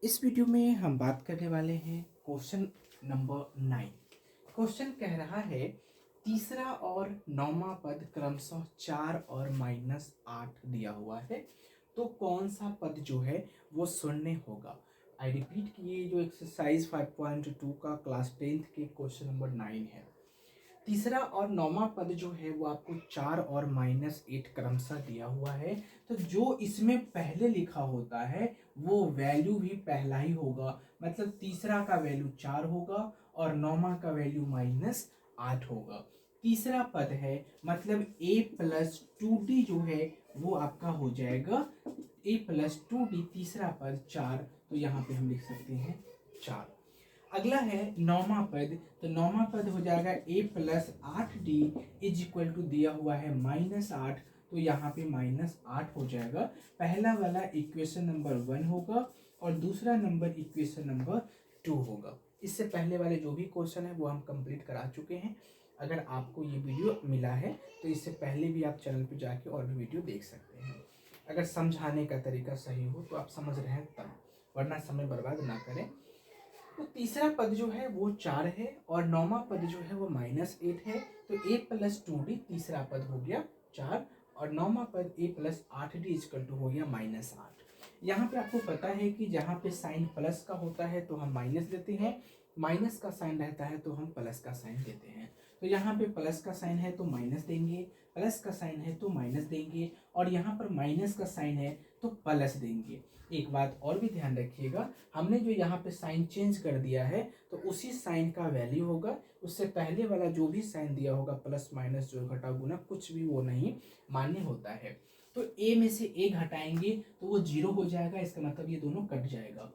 इस वीडियो में हम बात करने वाले हैं क्वेश्चन नंबर 9। क्वेश्चन कह रहा है तीसरा और नौवां पद क्रमशः 4 और -8 दिया हुआ है, तो कौन सा पद जो है वो शून्य होगा। आई रिपीट कि ये जो एक्सरसाइज 5.2 का क्लास 10th के क्वेश्चन नंबर 9 है। तीसरा और नौवां पद जो है वो आपको 4 और -8 क्रमशः दिया हुआ है, तो जो इसमें पहले लिखा होता है वो वैल्यू भी पहला ही होगा। मतलब तीसरा का वैल्यू 4 होगा और नौवां का वैल्यू -8 होगा। तीसरा पद है मतलब a+2d जो है वो आपका हो जाएगा a+2d। तीसरा पद 4, तो यहाँ पे हम लिख सकते हैं 4। अगला है नौवां पद, तो नौवां पद हो जाएगा a+8d इज इक्वल टू दिया हुआ है -8, तो यहाँ पे -8 हो जाएगा। पहला वाला इक्वेशन नंबर 1 होगा और दूसरा नंबर इक्वेशन नंबर 2 होगा। इससे पहले वाले जो भी क्वेश्चन है वो हम कंप्लीट करा चुके हैं। अगर आपको ये वीडियो मिला है तो इससे पहले भी आप चैनल पे जाके और भी वीडियो देख सकते हैं। अगर समझाने का तरीका सही हो तो आप समझ रहे हैं तब, वरना समय बर्बाद ना करें। तो तीसरा पद जो है वो 4 है और नौवां पद जो है वो -8 है, तो a+2d तीसरा पद हो गया 4 और नौवां पद a+8d इक्वल टू हो गया -8। यहाँ पे आपको पता है कि जहाँ पे साइन प्लस का होता है तो हम माइनस देते हैं, माइनस का साइन रहता है तो हम प्लस का साइन देते हैं। तो यहाँ पे प्लस का साइन है तो माइनस देंगे, प्लस का साइन है तो माइनस देंगे, और यहाँ पर माइनस का साइन है तो प्लस देंगे। एक बात और भी ध्यान रखिएगा, हमने जो यहाँ पे साइन चेंज कर दिया है तो उसी साइन का वैल्यू होगा। उससे पहले वाला जो भी साइन दिया होगा प्लस माइनस जोड़ घटा गुना कुछ भी वो नहीं मान्य होता है। तो a में से a घटाएंगे तो वो 0 हो जाएगा, इसका मतलब ये दोनों कट जाएगा।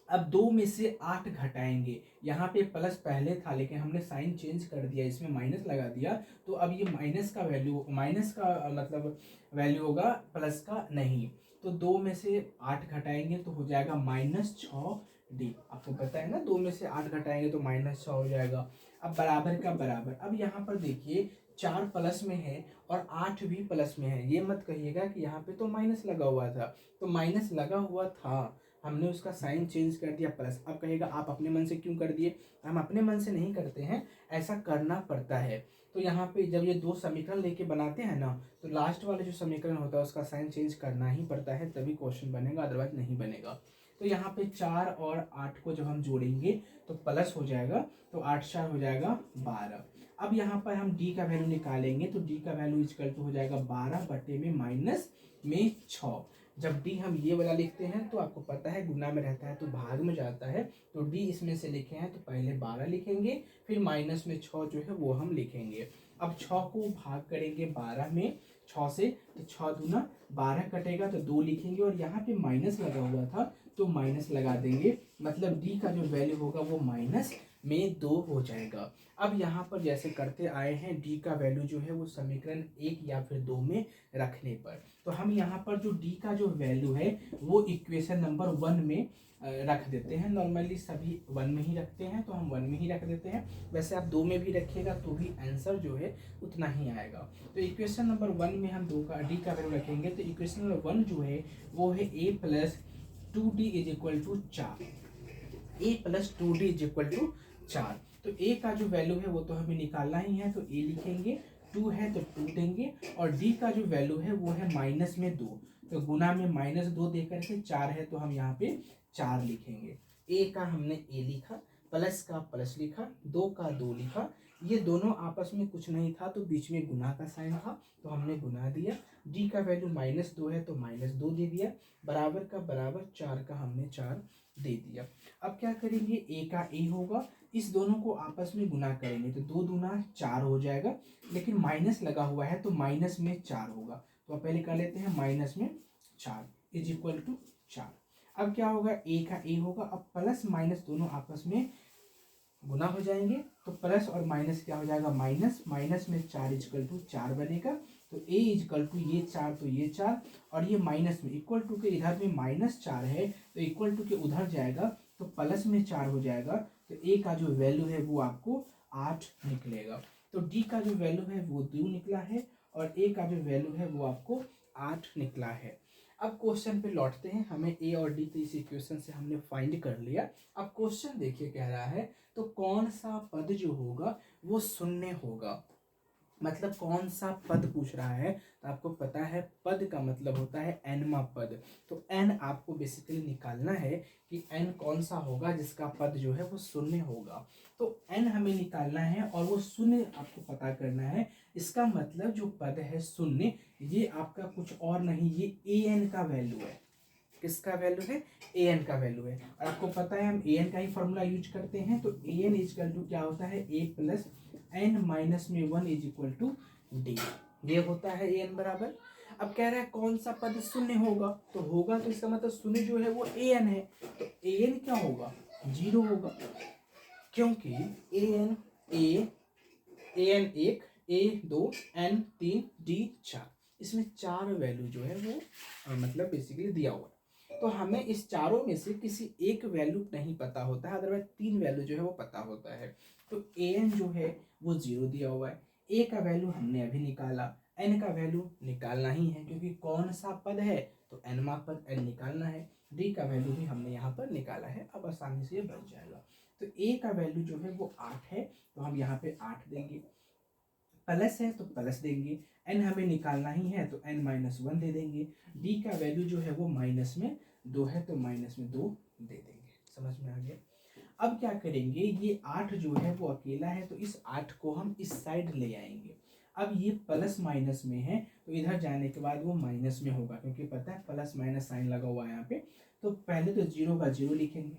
अब 2 में से 8 घटाएंगे, यहाँ पे प्लस पहले था लेकिन हमने साइन चेंज कर दिया, इसमें माइनस लगा दिया, तो अब ये माइनस का वैल्यू, माइनस का मतलब वैल्यू होगा, प्लस का नहीं। तो 2 में से 8 घटाएंगे तो हो जाएगा -6d। आपको पता है ना, 2 में से 8 घटाएंगे तो -6 हो जाएगा। अब बराबर का बराबर, अब यहाँ पर देखिए 4 प्लस में है और 8 भी प्लस में है। ये मत कहिएगा कि यहाँ पे तो माइनस लगा हुआ था, तो माइनस लगा हुआ था, हमने उसका साइन चेंज कर दिया प्लस। अब कहेगा आप अपने मन से क्यों कर दिए, हम अपने मन से नहीं करते हैं, ऐसा करना पड़ता है। तो यहाँ पे जब ये दो समीकरण लेके बनाते हैं ना, तो लास्ट वाले जो समीकरण होता है उसका साइन चेंज करना ही पड़ता है, तभी क्वेश्चन बनेगा, अदरवाइज नहीं बनेगा। तो यहाँ पे 4 और 8 को जब हम जोड़ेंगे तो प्लस हो जाएगा, तो 8 4 हो जाएगा 12। अब यहाँ पर हम d का वैल्यू निकालेंगे तो d का वैल्यू इक्वल टू हो जाएगा 12 बटे में माइनस में 6। जब d हम ये वाला लिखते हैं तो आपको पता है गुना में रहता है तो भाग में जाता है, तो d इसमें से लिखे हैं तो पहले 12 लिखेंगे, फिर माइनस में 6 जो है वो हम लिखेंगे। अब 6 को भाग करेंगे 12 में 6 से, तो 6 दूना 12 कटेगा तो 2 लिखेंगे, और यहाँ पे माइनस लगा हुआ था तो माइनस लगा देंगे, मतलब d का जो वैल्यू होगा वो माइनस में 2 हो जाएगा। अब यहाँ पर जैसे करते आए हैं d का वैल्यू जो है वो समीकरण 1 या फिर 2 में रखने पर, तो हम यहाँ पर जो d का जो वैल्यू है वो इक्वेशन नंबर 1 में रख देते हैं। नॉर्मली सभी 1 में ही रखते हैं तो हम 1 में ही रख देते हैं, वैसे आप 2 में भी रखिएगा तो भी आंसर जो है उतना ही आएगा। तो इक्वेशन नंबर 1 में हम d का वैल्यू रखेंगे, तो इक्वेशन नंबर 1 जो है वो है a+2d is equal to 4। a+2d is equal to 4, तो a का जो वैल्यू है वो तो हमें निकालना ही है, तो a लिखेंगे, 2 है तो 2 देंगे, और d का जो वैल्यू है वो है माइनस में 2, तो गुना में -2 देकर के 4 है तो हम यहाँ पे 4 लिखेंगे। a का हमने a लिखा, प्लस का प्लस लिखा, 2 का 2 लिखा, ये दोनों आपस में कुछ नहीं था तो बीच में गुना का साइन था तो हमने गुना दिया। d का वैल्यू -2 है तो -2 दे दिया, बराबर का बराबर 4 का हमने 4 दे दिया। अब क्या करेंगे, a का a होगा, इस दोनों को आपस में गुना करेंगे तो 2 दूना 4 हो जाएगा, लेकिन माइनस लगा हुआ है तो माइनस में 4 होगा, तो आप पहले कर लेते हैं माइनस में 4 इज इक्वल टू 4। अब क्या होगा, a का a होगा, अब प्लस माइनस दोनों आपस में गुना हो जाएंगे, तो प्लस और माइनस क्या हो जाएगा, माइनस, माइनस में 4 इक्वल टू 4 बनेगा, तो a इक्वल टू ये 4 तो ये 4, और ये माइनस में इक्वल टू के इधर में -4 है तो इक्वल टू के उधर जाएगा तो प्लस में 4 हो जाएगा, तो a का जो वैल्यू है वो आपको 8 निकलेगा। तो d का जो वैल्यू है वो 2 निकला है और a का जो वैल्यू है वो आपको 8 निकला है। अब क्वेश्चन पे लौटते हैं। हमें ए और डी तो इस इक्वेशन से हमने फाइंड कर लिया। अब क्वेश्चन देखिए कह रहा है तो कौन सा पद जो होगा वो शून्य होगा। मतलब कौन सा पद पूछ रहा है, तो आपको पता है पद का मतलब होता है nवा पद। तो n आपको बेसिकली निकालना है कि n कौन सा होगा जिसका पद जो है वो शून्य होगा। तो n हमें निकालना है और वो शून्य आपको पता करना है। इसका मतलब जो पद है शून्य, ये आपका कुछ और नहीं, ये an का वैल्यू है। किसका वैल्यू है? an का वैल्यू है। और आपको पता है हम an का ही फॉर्मूला यूज करते हैं। तो an इजकल टू क्या होता है? a प्लस n माइनस में 1 इज इक्वल टू डी। ये होता है an बराबर। अब कह रहा है कौन सा पद शून्य होगा, तो होगा तो इसका मतलब शून्य जो है वो an है। तो an क्या होगा? 0 होगा, क्योंकि an a1 a2 n3 d4, इसमें 4 वैल्यू जो है वो मतलब बेसिकली दिया हुआ है। तो हमें इस चारों में से किसी एक वैल्यू नहीं पता होता है, अदरवाइज 3 वैल्यू जो है वो पता होता है। तो an जो है वो 0 दिया हुआ है, a का वैल्यू हमने अभी निकाला, n का वैल्यू निकालना ही है क्योंकि कौन सा पद है तो nवा पद n निकालना है, d का वैल्यू भी हमने यहाँ पर निकाला है। अब आसानी से ये बन जाएगा। तो a का वैल्यू जो है वो 8 है, तो हम यहाँ पे 8 देंगे, प्लस है तो प्लस देंगे, n हमें निकालना ही है तो n माइनस 1 दे देंगे, d का वैल्यू जो है वो माइनस में 2 है तो माइनस में 2 दे देंगे। समझ में आ गया? अब क्या करेंगे, ये 8 जो है वो अकेला है तो इस 8 को हम इस साइड ले आएंगे। अब ये प्लस माइनस में है तो इधर जाने के बाद वो माइनस में होगा, क्योंकि पता है प्लस माइनस साइन लगा हुआ है यहाँ पे। तो पहले तो 0 का 0 लिखेंगे,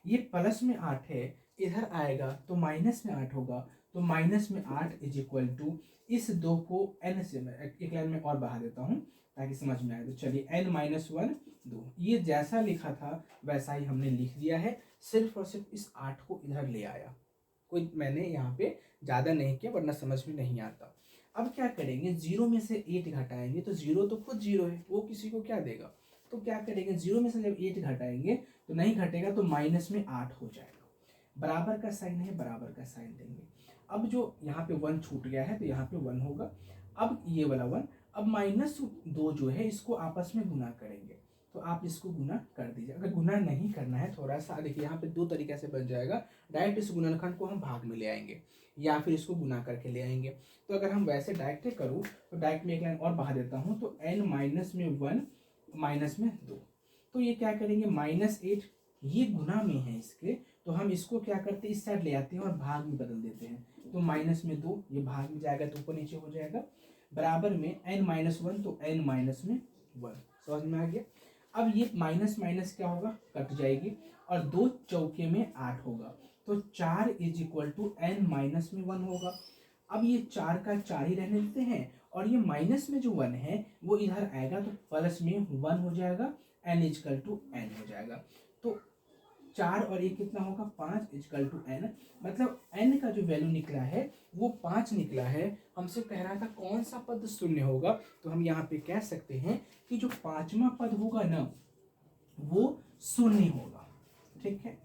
ये प्लस में 8 है, इधर आएगा तो माइनस में 8 होगा, तो माइनस में 8 इज इक्वल टू इस 2 को n से मैं एक लाइन में और बढ़ा देता हूँ ताकि समझ में आए। तो चलिए n माइनस 1 2, ये जैसा लिखा था वैसा ही हमने लिख दिया है, सिर्फ और सिर्फ इस 8 को इधर ले आया। कोई मैंने यहाँ पे ज़्यादा नहीं किया वरना समझ में नहीं आता। अब क्या करेंगे, 0 में से 8 घटाएंगे तो 0 तो खुद 0 है, वो किसी को क्या देगा। तो क्या करेंगे, 0 में से जब 8 घटाएंगे तो नहीं घटेगा तो माइनस में 8 हो जाएगा। बराबर का साइन है, बराबर का साइन देंगे। अब जो यहाँ पे 1 छूट गया है तो यहाँ पे 1 होगा। अब ये वाला 1, अब माइनस 2 जो है इसको आपस में गुना करेंगे, तो आप इसको गुना कर दीजिए। अगर गुना नहीं करना है थोड़ा सा देखिए, यहाँ पे 2 तरीके से बन जाएगा। डायरेक्ट इस गुणनखंड को हम भाग में ले आएंगे या फिर इसको गुना करके ले आएंगे। तो अगर हम वैसे डायरेक्ट करूँ तो डायरेक्ट में एक लाइन और बढ़ा देता हूँ, तो n माइनस में 1 माइनस में 2, तो ये क्या करेंगे -8, ये गुना में है इसके, तो हम इसको क्या करते हैं इस साइड ले आते हैं और भाग में बदल देते हैं। तो माइनस में 2 ये भाग में जाएगा तो ऊपर नीचे हो जाएगा, बराबर में n माइनस 1 तो n माइनस में 1। समझ में आ गया? अब ये माइनस माइनस क्या होगा, कट जाएगी और 2 चौके में 8 होगा, तो 4 is equal to n minus में 1 होगा। अब ये 4 का 4 ही रहने देते हैं और ये माइनस में जो 1 है वो इधर आएगा तो प्लस में 1 हो जाएगा, n इजकल टू n हो जाएगा। तो 4 और 1 कितना होगा, 5 इजकल टू n। मतलब n का जो वैल्यू निकला है वो 5 निकला है। हमसे कह रहा था कौन सा पद शून्य होगा, तो हम यहाँ पे कह सकते हैं कि जो 5वां पद होगा ना वो शून्य होगा। ठीक है,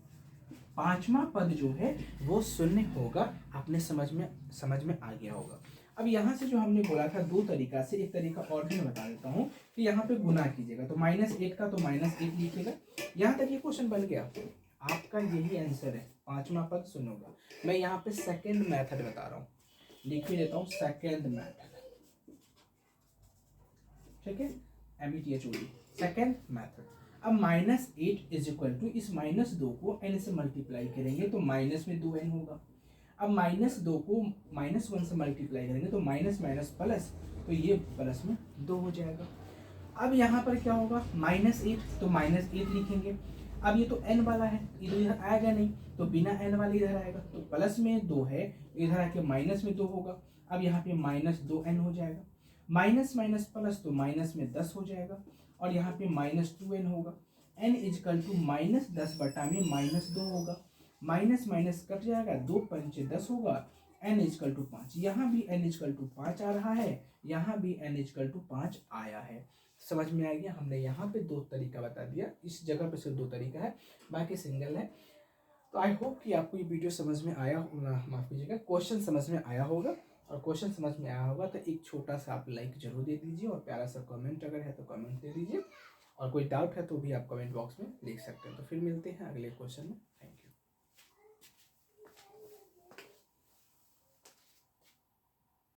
5वां पद जो है वो शून्य होगा। आपने समझ में आ गया होगा। अब यहाँ से जो हमने बोला था 2 तरीका से, एक तरीका और भी मैं बता देता हूँ कि यहाँ पे गुना कीजिएगा तो -8 का तो -1 लिखिएगा। यहाँ तक ये क्वेश्चन बन गया, आपका यही आंसर है, 5वां पद शून्य होगा। मैं यहाँ पे सेकेंड मेथड बता रहा हूँ, लिख ही देता हूँ सेकेंड मेथड। ठीक है, METHOD सेकेंड मेथड। अब -8 इज इक्वल टू इस -2 को n से मल्टीप्लाई करेंगे तो माइनस में 2n होगा। अब -2 को -1 से मल्टीप्लाई करेंगे तो माइनस माइनस प्लस, तो ये प्लस में 2 हो जाएगा। अब यहाँ पर क्या होगा, -8 तो -8 लिखेंगे। अब ये तो n वाला है, ये तो इधर आएगा नहीं, तो बिना n वाले इधर आएगा, तो प्लस में 2 है, इधर आके माइनस में 2 होगा। अब यहाँ पे -2n हो जाएगा, माइनस माइनस प्लस तो माइनस में 10 हो जाएगा, और यहाँ पे -2n होगा। n इजकल टू -10 बटा में -2 होगा, माइनस माइनस कट जाएगा, 2 पंचे 10 होगा, n इजकल टू 5। यहाँ भी n इजकल टू 5 आ रहा है, यहाँ भी n इजकल टू 5 आया है। समझ में आ गया? हमने यहाँ पे 2 तरीका बता दिया, इस जगह पे सिर्फ 2 तरीका है, बाकी सिंगल है। तो आई होप कि आपको ये वीडियो समझ में आया, माफ कीजिएगा, क्वेश्चन समझ में आया होगा और क्वेश्चन समझ में आया होगा तो एक छोटा सा आप लाइक जरूर दे दीजिए और प्यारा सा कमेंट अगर है तो कमेंट दे दीजिए, और कोई डाउट है तो भी आप कमेंट बॉक्स में लिख सकते हैं। तो फिर मिलते हैं अगले क्वेश्चन में।